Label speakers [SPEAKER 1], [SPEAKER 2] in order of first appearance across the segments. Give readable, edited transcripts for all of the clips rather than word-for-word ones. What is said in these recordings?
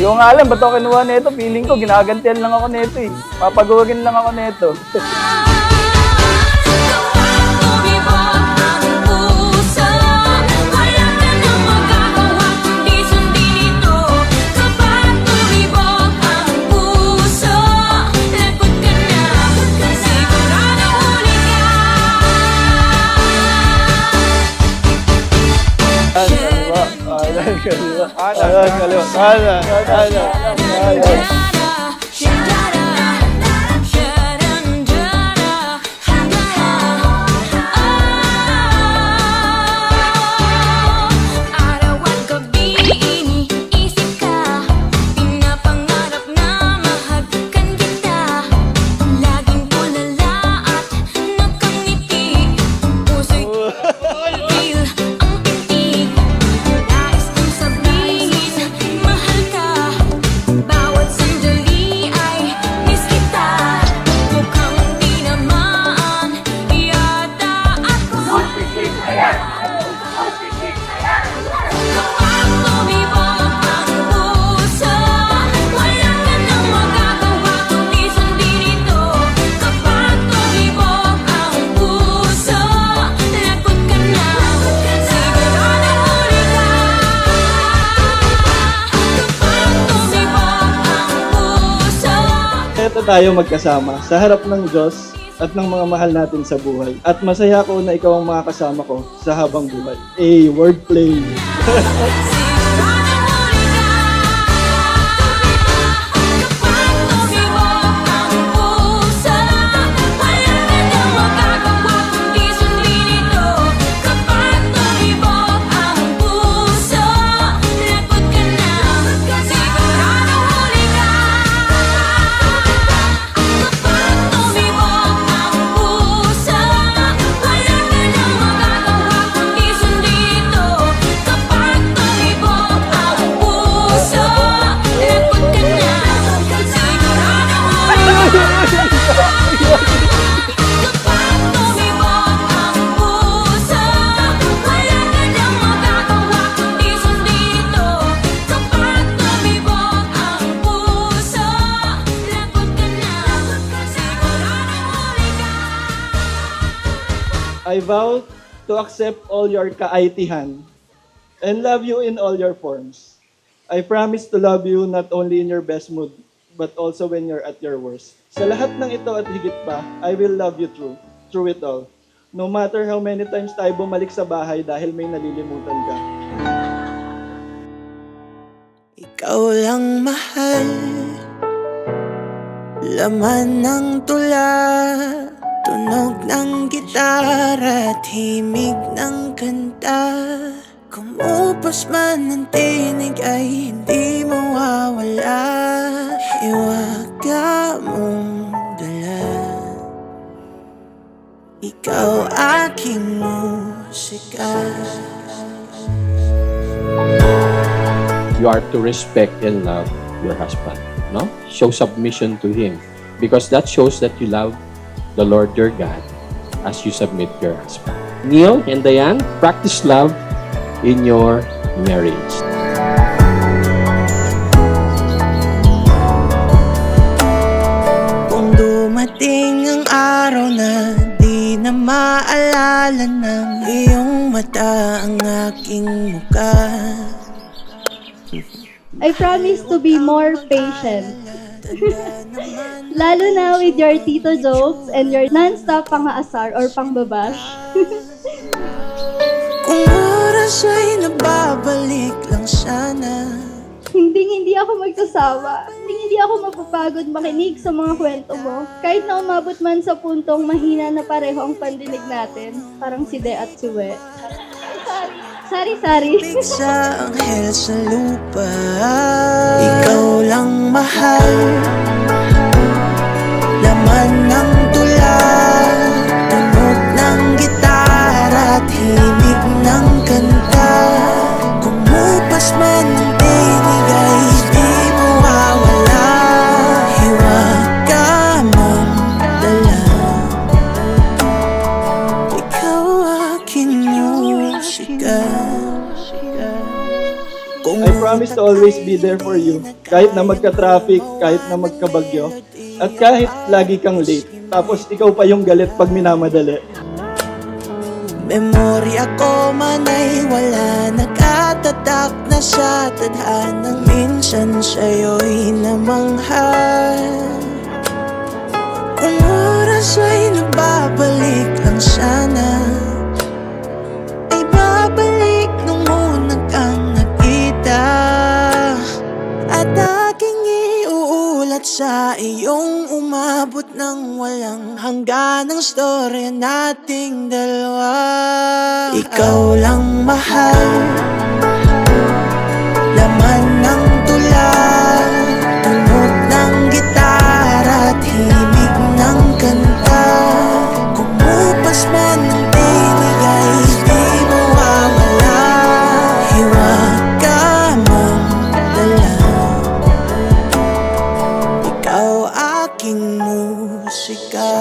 [SPEAKER 1] ko nga alam, ba't ako kinuha nito? Feeling ko, ginagantihan lang ako nito eh. Papagawagin lang ako nito.
[SPEAKER 2] Ito tayo magkasama sa harap ng Diyos at ng mga mahal natin sa buhay. At masaya ako na ikaw ang makakasama ko sa habang buhay. Wordplay! I vow to accept all your kaitihan and love you in all your forms. I promise to love you not only in your best mood, but also when you're at your worst. Sa lahat ng ito at higit pa, I will love you through it all. No matter how many times tayo bumalik sa bahay dahil may nalilimutan ka.
[SPEAKER 3] Ikaw lang mahal, laman ng tula, tunog ng gitara at himig ng kanta. Kumupas man ang tinig ay hindi mawawala. Hiwaga mong dala, ikaw aking musika.
[SPEAKER 4] You are to respect and love your husband, no? Show submission to him, because that shows that you love the Lord your God as you submit your husband. Neil and Diane, practice love in your marriage.
[SPEAKER 3] Kung dumating ang araw na di na maalala ng iyong mata ang aking muka,
[SPEAKER 5] I promise to be more patient. Lalo na with your tito jokes and your non-stop pang-aasar or pang-babash.
[SPEAKER 3] kung oras ay nababalik lang sana.
[SPEAKER 5] Hindi ako magsasawa. Hindi ako mapapagod makinig sa mga kwento mo. Kahit na umabot man sa puntong mahina na pareho ang pandinig natin. Parang si De at si We. Sorry.
[SPEAKER 3] Big sa anghel sa lupa, ikaw lang mahal, laman ng tula, tunog ng gitara at himig ng kanta. Kumupas man ang tinig ay di mawawala. Hiwaga mong dala, ikaw aking musika.
[SPEAKER 2] I promise to always be there for you. Kahit na magka-traffic, kahit na magkabagyo, at kahit lagi kang late. Tapos ikaw pa yung galit pag minamadali.
[SPEAKER 3] Memorya ko man ay wala, nakatatak na sa tadhanang minsan sa'yo'y namanghal. Kung oras ay nagbabalik lang sana, ay babalik nung unang kang nakita. At aking iuulat sa iyong umabot ng walang hangganang storya nating dalawa. Ikaw lang mahal, laman ng tula, tunog ng gitara at himig ng kanta. Kumupas man ng tinig ay di mawawala, hiwag ka mang dala. Ikaw aking musika.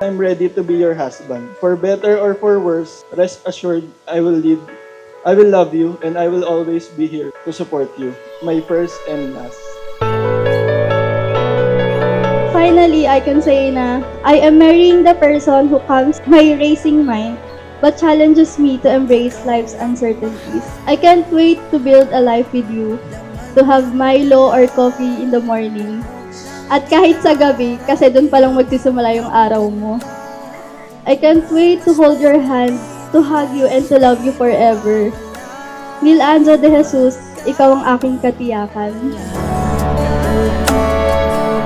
[SPEAKER 2] I'm ready to be your husband. For better or for worse, rest assured I will love you, and I will always be here to support you. My first and last.
[SPEAKER 5] Finally, I can say na I am marrying the person who calms my racing mind but challenges me to embrace life's uncertainties. I can't wait to build a life with you, to have Milo or coffee in the morning. At kahit sa gabi, kasi doon palang magsisimula yung araw mo. I can't wait to hold your hand, to hug you, and to love you forever. Neil Anjo de Jesus, ikaw ang aking katiyakan.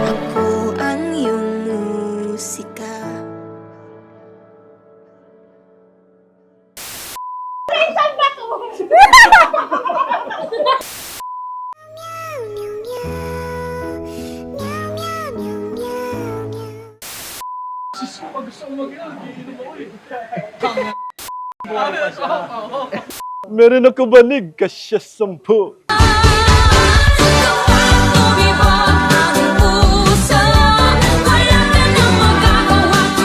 [SPEAKER 3] Ako ang iyong musika.
[SPEAKER 2] Meron ako banig, kasya 10.